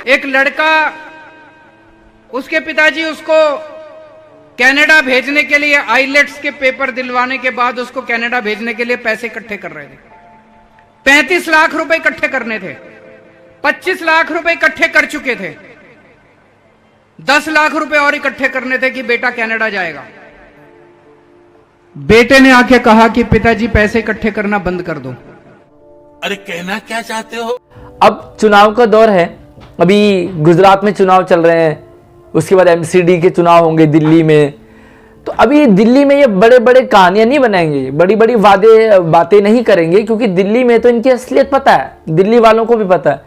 एक लड़का, उसके पिताजी उसको कनाडा भेजने के लिए, आईलेट्स के पेपर दिलवाने के बाद उसको कनाडा भेजने के लिए पैसे इकट्ठे कर रहे थे। 35 लाख रुपए इकट्ठे करने थे, 25 लाख रुपए इकट्ठे कर चुके थे, 10 लाख रुपए और इकट्ठे करने थे कि बेटा कनाडा जाएगा। बेटे ने आके कहा कि पिताजी पैसे इकट्ठे करना बंद कर दो। अरे कहना क्या चाहते हो? अब चुनाव का दौर है, अभी गुजरात में चुनाव चल रहे हैं, उसके बाद एमसीडी के चुनाव होंगे दिल्ली में। तो अभी दिल्ली में ये बड़े बड़े कहानियां नहीं बनाएंगे, बड़ी बड़ी बातें नहीं करेंगे, क्योंकि दिल्ली में तो इनकी असलियत पता है, दिल्ली वालों को भी पता है।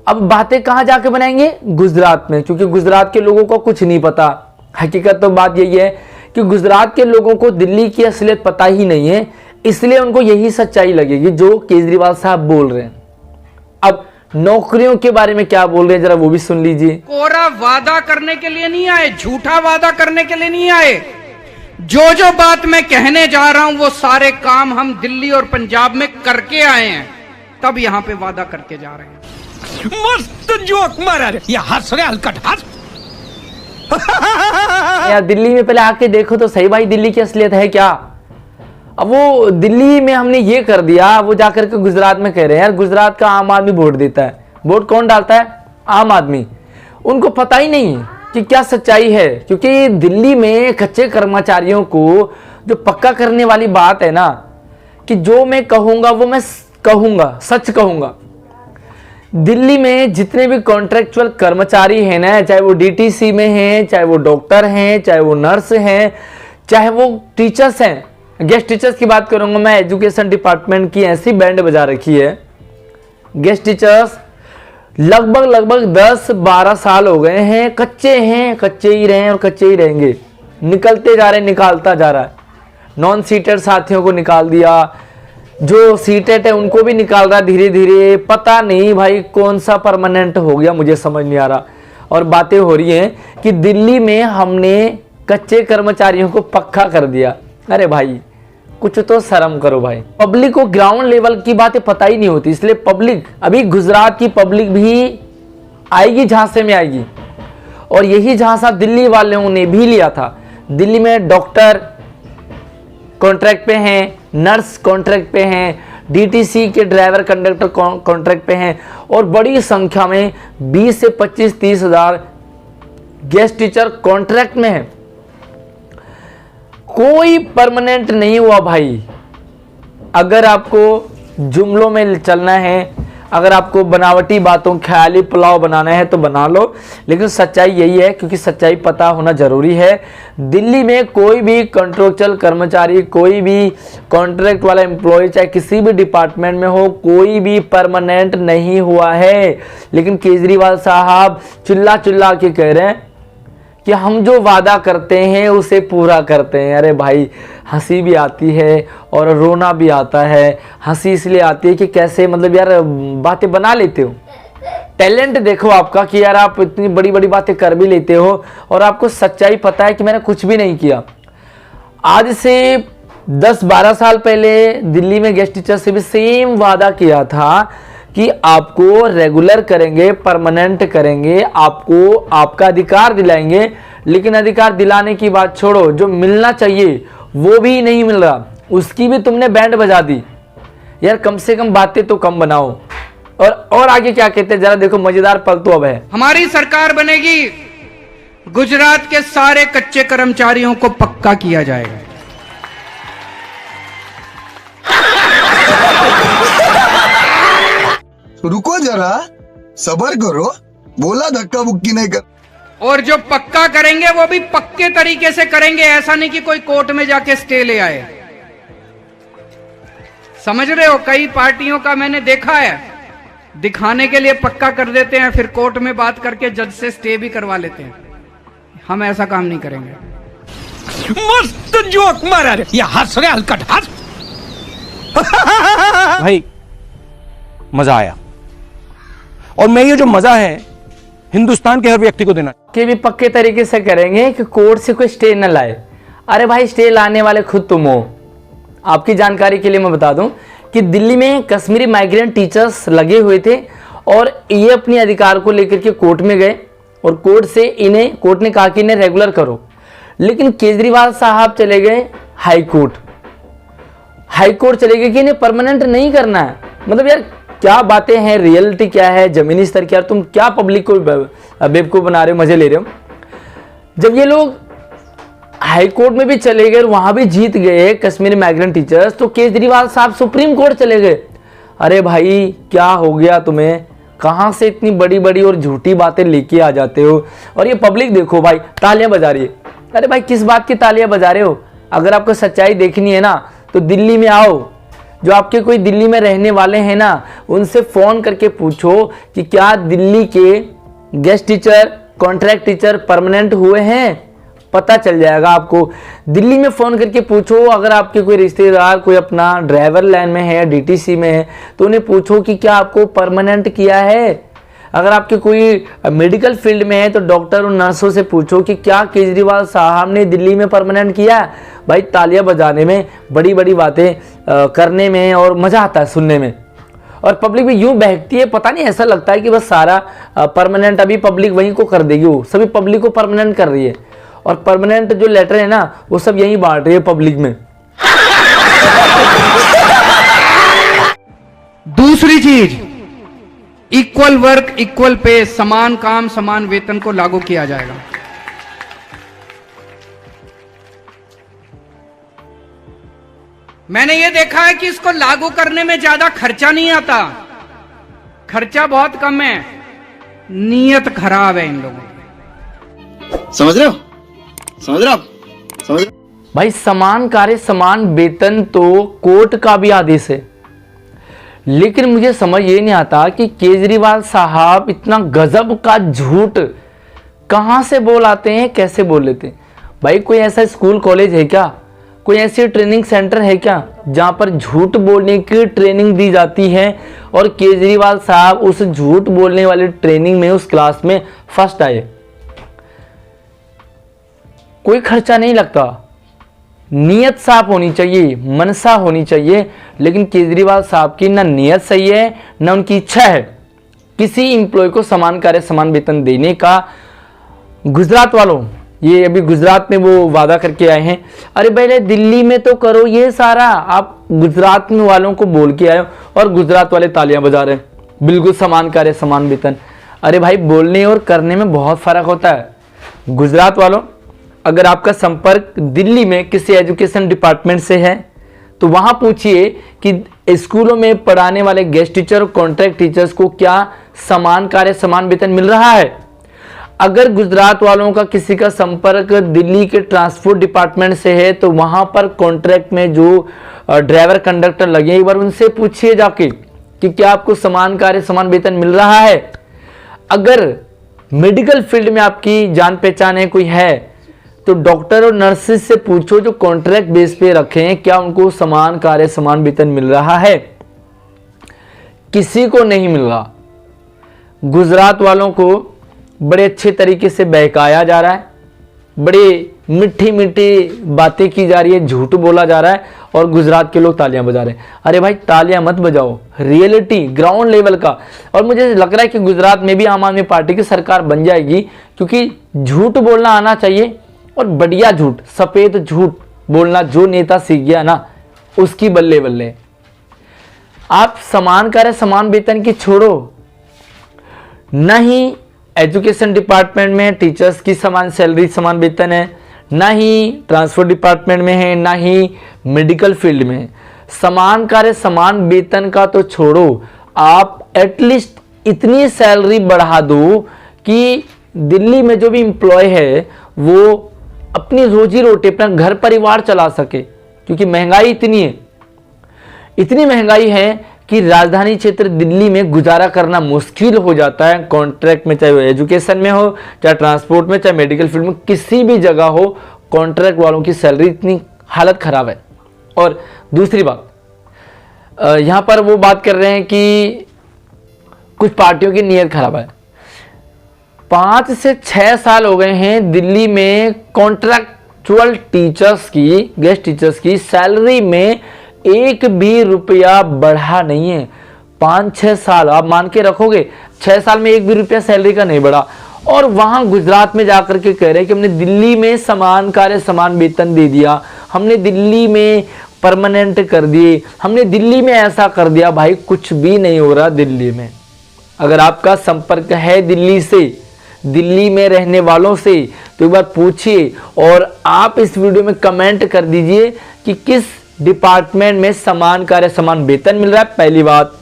अब बातें कहां जाके बनाएंगे? गुजरात में, क्योंकि गुजरात के लोगों को कुछ नहीं पता। हकीकत तो बात यही है कि गुजरात के लोगों को दिल्ली की असलियत पता ही नहीं है, इसलिए उनको यही सच्चाई लगेगी जो केजरीवाल साहब बोल रहे हैं। अब नौकरियों के बारे में क्या बोल रहे हैं, जरा वो भी सुन लीजिए। कोरा वादा करने के लिए नहीं आए, झूठा वादा करने के लिए नहीं आए। जो जो बात मैं कहने जा रहा हूं वो सारे काम हम दिल्ली और पंजाब में करके आए हैं, तब यहां पे वादा करके जा रहे हैं। मस्त जोक मारा रे, ये हंस रहे हलकट हंस। यार दिल्ली में पहले आके देखो तो सही भाई, दिल्ली की असलियत है क्या। अब वो दिल्ली में हमने ये कर दिया, वो जाकर के गुजरात में कह रहे हैं यार गुजरात का आम आदमी वोट देता है। वोट कौन डालता है? आम आदमी। उनको पता ही नहीं कि क्या सच्चाई है, क्योंकि दिल्ली में कच्चे कर्मचारियों को जो पक्का करने वाली बात है ना, कि जो मैं कहूंगा वो मैं कहूंगा, सच कहूंगा। दिल्ली में जितने भी कॉन्ट्रेक्चुअल कर्मचारी हैं ना, चाहे वो डीटीसी में हैं, चाहे वो डॉक्टर हैं, चाहे वो नर्स हैं, चाहे वो टीचर्स हैं, गेस्ट टीचर्स की बात करूंगा मैं, एजुकेशन डिपार्टमेंट की ऐसी बैंड बजा रखी है। गेस्ट टीचर्स लगभग 10-12 साल हो गए हैं, कच्चे ही रहे हैं और कच्चे ही रहेंगे। निकलते जा रहे, निकालता जा रहा है। नॉन सीटेड साथियों को निकाल दिया, जो सीटेड है उनको भी निकाल रहा धीरे धीरे। पता नहीं भाई कौन सा परमानेंट हो गया, मुझे समझ नहीं आ रहा। और बातें हो रही हैं कि दिल्ली में हमने कच्चे कर्मचारियों को पक्का कर दिया। अरे भाई कुछ तो शर्म करो भाई। पब्लिक को ग्राउंड लेवल की बातें पता ही नहीं होती, इसलिए पब्लिक, अभी गुजरात की पब्लिक भी आएगी, झांसे में आएगी। और यही झांसा दिल्ली वालों ने भी लिया था। दिल्ली में डॉक्टर कॉन्ट्रैक्ट पे हैं, नर्स कॉन्ट्रैक्ट पे हैं, डीटीसी के ड्राइवर कंडक्टर कॉन्ट्रैक्ट पे हैं, और बड़ी संख्या में 20 से 25-30 हजार गेस्ट टीचर कॉन्ट्रैक्ट में हैं। कोई परमानेंट नहीं हुआ भाई। अगर आपको जुमलों में चलना है, अगर आपको बनावटी बातों, ख्याली पुलाव बनाना है तो बना लो, लेकिन सच्चाई यही है, क्योंकि सच्चाई पता होना जरूरी है। दिल्ली में कोई भी कॉन्ट्रेक्चुअल कर्मचारी, कोई भी कॉन्ट्रैक्ट वाला एम्प्लॉय, चाहे किसी भी डिपार्टमेंट में हो, कोई भी परमानेंट नहीं हुआ है। लेकिन केजरीवाल साहब चिल्ला चिल्ला के कह रहे हैं कि हम जो वादा करते हैं उसे पूरा करते हैं। अरे भाई हंसी भी आती है और रोना भी आता है। हंसी इसलिए आती है कि कैसे, मतलब यार बातें बना लेते हो, टैलेंट देखो आपका कि यार आप इतनी बड़ी बड़ी बातें कर भी लेते हो और आपको सच्चाई पता है कि मैंने कुछ भी नहीं किया। आज से 10-12 साल पहले दिल्ली में गेस्ट टीचर से भी सेम वादा किया था कि आपको रेगुलर करेंगे, परमानेंट करेंगे, आपको आपका अधिकार दिलाएंगे। लेकिन अधिकार दिलाने की बात छोड़ो, जो मिलना चाहिए वो भी नहीं मिल रहा, उसकी भी तुमने बैंड बजा दी। यार कम से कम बातें तो कम बनाओ। और आगे क्या कहते हैं जरा देखो, मजेदार पल तो अब है। हमारी सरकार बनेगी, गुजरात के सारे कच्चे कर्मचारियों को पक्का किया जाएगा। रुको जरा, सब्र करो, बोला धक्का मुक्की नहीं कर। और जो पक्का करेंगे वो भी पक्के तरीके से करेंगे, ऐसा नहीं कि कोई कोर्ट में जाके स्टे ले आए। समझ रहे हो, कई पार्टियों का मैंने देखा है, दिखाने के लिए पक्का कर देते हैं, फिर कोर्ट में बात करके जज से स्टे भी करवा लेते हैं। हम ऐसा काम नहीं करेंगे। मस्त जोक मारा रे, ये हंस रहे हलकट हंस। भाई मजा आया, और मैं ये जो मजा है हिंदुस्तान के हर व्यक्ति को देना कि भी पक्के तरीके से करेंगे कि कोर्ट से कोई स्टे न लाए। अरे भाई स्टे लाने वाले खुद तुम हो। आपकी जानकारी के लिए मैं बता दूं कि दिल्ली में कश्मीरी माइग्रेंट टीचर्स लगे हुए थे और ये अपने अधिकार को लेकर के कोर्ट में गए और कोर्ट ने कहा कि इन्हें रेगुलर करो। लेकिन केजरीवाल साहब चले गए हाई कोर्ट चले गए कि इन्हें परमानेंट नहीं करना है। मतलब यार क्या बातें हैं, रियलिटी क्या है, जमीनी स्तर क्या, तुम क्या पब्लिक को बेवकूफ बना रहे हो, मजे ले रहे हो। जब ये लोग हाई कोर्ट में भी चले गए, वहां भी जीत गए कश्मीरी माइग्रेंट टीचर्स, तो केजरीवाल साहब सुप्रीम कोर्ट चले गए। अरे भाई क्या हो गया तुम्हें, कहां से इतनी बड़ी बड़ी और झूठी बातें लेके आ जाते हो। और ये पब्लिक देखो भाई तालियां बजा रही है। अरे भाई किस बात की तालियां बजा रहे हो? अगर आपको सच्चाई देखनी है ना तो दिल्ली में आओ, जो आपके कोई दिल्ली में रहने वाले हैं ना उनसे फोन करके पूछो कि क्या दिल्ली के guest teacher, contract teacher permanent हुए हैं, पता चल जाएगा आपको। दिल्ली में फोन करके पूछो, अगर आपके कोई रिश्तेदार कोई अपना ड्राइवर लाइन में है या डीटीसी में है तो उन्हें पूछो कि क्या आपको परमानेंट किया है। अगर आपके कोई मेडिकल फील्ड में है तो डॉक्टर और नर्सों से पूछो कि क्या केजरीवाल साहब ने दिल्ली में परमानेंट किया। भाई तालियां बजाने में, बड़ी बड़ी बातें करने में और मजा आता है सुनने में। और पब्लिक भी यूं बहकती है, पता नहीं ऐसा लगता है कि बस सारा परमानेंट अभी पब्लिक वहीं को कर देगी, वो सभी पब्लिक को परमानेंट कर रही है। और परमानेंट जो लेटर है ना वो सब यहीं बांट रही है पब्लिक में। दूसरी चीज, इक्वल वर्क इक्वल पे, समान काम समान वेतन को लागू किया जाएगा। मैंने ये देखा है कि इसको लागू करने में ज्यादा खर्चा नहीं आता, खर्चा बहुत कम है, नीयत खराब है इन लोगों की। समझ रहे हो? भाई समान कार्य समान वेतन तो कोर्ट का भी आदेश है, लेकिन मुझे समझ ये नहीं आता कि केजरीवाल साहब इतना गजब का झूठ कहां से बोल आते हैं, कैसे बोल लेते हैं। भाई कोई ऐसा स्कूल कॉलेज है क्या, कोई ऐसी ट्रेनिंग सेंटर है क्या जहां पर झूठ बोलने की ट्रेनिंग दी जाती है और केजरीवाल साहब उस झूठ बोलने वाली ट्रेनिंग में, उस क्लास में फर्स्ट आए। कोई खर्चा नहीं लगता, नीयत साफ होनी चाहिए, मनसा होनी चाहिए। लेकिन केजरीवाल साहब की ना नीयत सही है ना उनकी इच्छा है किसी इंप्लॉय को समान कार्य समान वेतन देने का। गुजरात वालों, ये अभी गुजरात में वो वादा करके आए हैं, अरे पहले दिल्ली में तो करो ये सारा, आप गुजरात में वालों को बोल के आए और गुजरात वाले तालियां बजा रहे हैं, बिल्कुल समान कार्य समान वेतन। अरे भाई बोलने और करने में बहुत फर्क होता है। गुजरात वालों, अगर आपका संपर्क दिल्ली में किसी एजुकेशन डिपार्टमेंट से है तो वहां पूछिए कि स्कूलों में पढ़ाने वाले गेस्ट टीचर और कॉन्ट्रैक्ट टीचर्स को क्या समान कार्य समान वेतन मिल रहा है। अगर गुजरात वालों का किसी का संपर्क दिल्ली के ट्रांसपोर्ट डिपार्टमेंट से है तो वहां पर कॉन्ट्रैक्ट में जो ड्राइवर कंडक्टर लगे, एक बार उनसे पूछिए जाके कि क्या आपको समान कार्य समान वेतन मिल रहा है। अगर मेडिकल फील्ड में आपकी जान पहचान है, कोई है, तो डॉक्टर और नर्सेस से पूछो जो कॉन्ट्रैक्ट बेस पे रखे हैं, क्या उनको समान कार्य समान वेतन मिल रहा है। किसी को नहीं मिल रहा। गुजरात वालों को बड़े अच्छे तरीके से बहकाया जा रहा है, बड़ी मीठी मीठी बातें की जा रही है, झूठ बोला जा रहा है और गुजरात के लोग तालियां बजा रहे हैं। अरे भाई तालियां मत बजाओ, रियलिटी ग्राउंड लेवल का। और मुझे लग रहा है कि गुजरात में भी आम आदमी पार्टी की सरकार बन जाएगी, क्योंकि झूठ बोलना आना चाहिए और बढ़िया झूठ, सफेद झूठ बोलना जो नेता सीख गया ना उसकी बल्ले बल्ले। आप समान कार्य समान वेतन की छोड़ो, नहीं एजुकेशन डिपार्टमेंट में टीचर्स की समान सैलरी समान वेतन है, ना ही ट्रांसपोर्ट डिपार्टमेंट में है, ना ही मेडिकल फील्ड में है। समान कार्य समान वेतन का तो छोड़ो, आप एटलीस्ट इतनी सैलरी बढ़ा दो कि दिल्ली में जो भी एम्प्लॉय है वो अपनी रोजी रोटी, अपना घर परिवार चला सके। क्योंकि महंगाई इतनी है, इतनी महंगाई है कि राजधानी क्षेत्र दिल्ली में गुजारा करना मुश्किल हो जाता है। कॉन्ट्रैक्ट में, चाहे वो एजुकेशन में हो, चाहे ट्रांसपोर्ट में, चाहे मेडिकल फील्ड में, किसी भी जगह हो, कॉन्ट्रैक्ट वालों की सैलरी इतनी हालत खराब है। और दूसरी बात, यहां पर वो बात कर रहे हैं कि कुछ पार्टियों की नीयत खराब है। 5 से 6 साल हो गए हैं दिल्ली में कॉन्ट्रैक्चुअल टीचर्स की, गेस्ट टीचर्स की सैलरी में एक भी रुपया बढ़ा नहीं है। 5-6 साल आप मान के रखोगे, 6 साल में 1 भी रुपया सैलरी का नहीं बढ़ा। और वहां गुजरात में जाकर के कह रहे हैं कि हमने दिल्ली में समान कार्य समान वेतन दे दिया, हमने दिल्ली में परमानेंट कर दिए, हमने दिल्ली में ऐसा कर दिया। भाई कुछ भी नहीं हो रहा दिल्ली में। अगर आपका संपर्क है दिल्ली से, दिल्ली में रहने वालों से, तो एक बार पूछिए और आप इस वीडियो में कमेंट कर दीजिए कि किस डिपार्टमेंट में समान कार्य समान वेतन मिल रहा है। पहली बात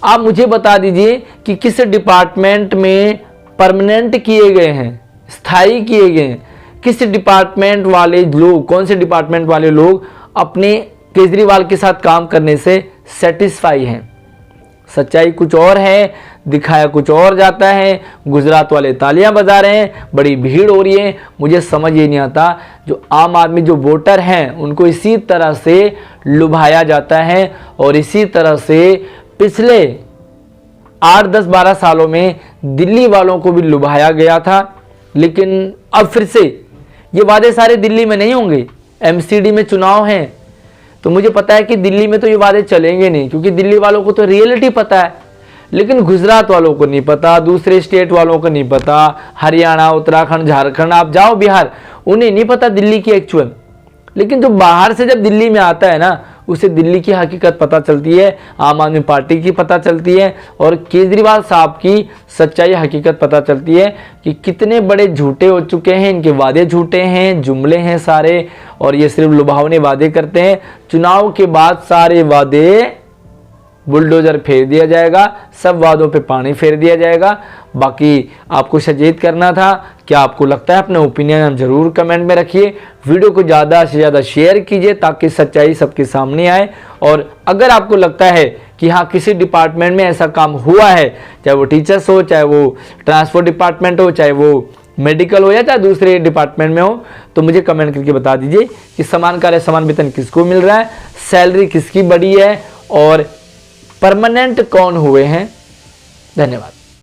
आप मुझे बता दीजिए कि किस डिपार्टमेंट में परमानेंट किए गए हैं, स्थायी किए गए हैं, किस डिपार्टमेंट वाले लोग, कौन से डिपार्टमेंट वाले लोग अपने केजरीवाल के साथ काम करने से सेटिस्फाई हैं। सच्चाई कुछ और है, दिखाया कुछ और जाता है। गुजरात वाले तालियां बजा रहे हैं, बड़ी भीड़ हो रही है। मुझे समझ ये नहीं आता, जो आम आदमी जो वोटर हैं उनको इसी तरह से लुभाया जाता है और इसी तरह से पिछले 8, 10, 12 सालों में दिल्ली वालों को भी लुभाया गया था। लेकिन अब फिर से ये वादे सारे दिल्ली में नहीं होंगे। एमसीडी में चुनाव हैं तो मुझे पता है कि दिल्ली में तो ये वादे चलेंगे नहीं, क्योंकि दिल्ली वालों को तो रियलिटी पता है, लेकिन गुजरात वालों को नहीं पता, दूसरे स्टेट वालों को नहीं पता, हरियाणा, उत्तराखंड, झारखंड, आप जाओ बिहार, उन्हें नहीं पता दिल्ली की एक्चुअल। लेकिन जो बाहर से जब दिल्ली में आता है ना, उसे दिल्ली की हकीकत पता चलती है, आम आदमी पार्टी की पता चलती है और केजरीवाल साहब की सच्चाई हकीकत पता चलती है कि कितने बड़े झूठे हो चुके हैं। इनके वादे झूठे हैं, जुमले हैं सारे, और ये सिर्फ लुभावने वादे करते हैं। चुनाव के बाद सारे वादे बुलडोजर फेर दिया जाएगा, सब वादों पे पानी फेर दिया जाएगा। बाकी आपको सचेत करना था। क्या आपको लगता है? अपने ओपिनियन जरूर कमेंट में रखिए। वीडियो को ज़्यादा से ज़्यादा शेयर कीजिए ताकि सच्चाई सबके सामने आए। और अगर आपको लगता है कि हाँ किसी डिपार्टमेंट में ऐसा काम हुआ है, चाहे वो टीचर्स हो, चाहे वो ट्रांसपोर्ट डिपार्टमेंट हो, चाहे वो मेडिकल हो या चाहे दूसरे डिपार्टमेंट में हो, तो मुझे कमेंट करके बता दीजिए कि समान कार्य समान वेतन किसको मिल रहा है, सैलरी किसकी बढ़ी है और परमानेंट कौन हुए हैं। धन्यवाद।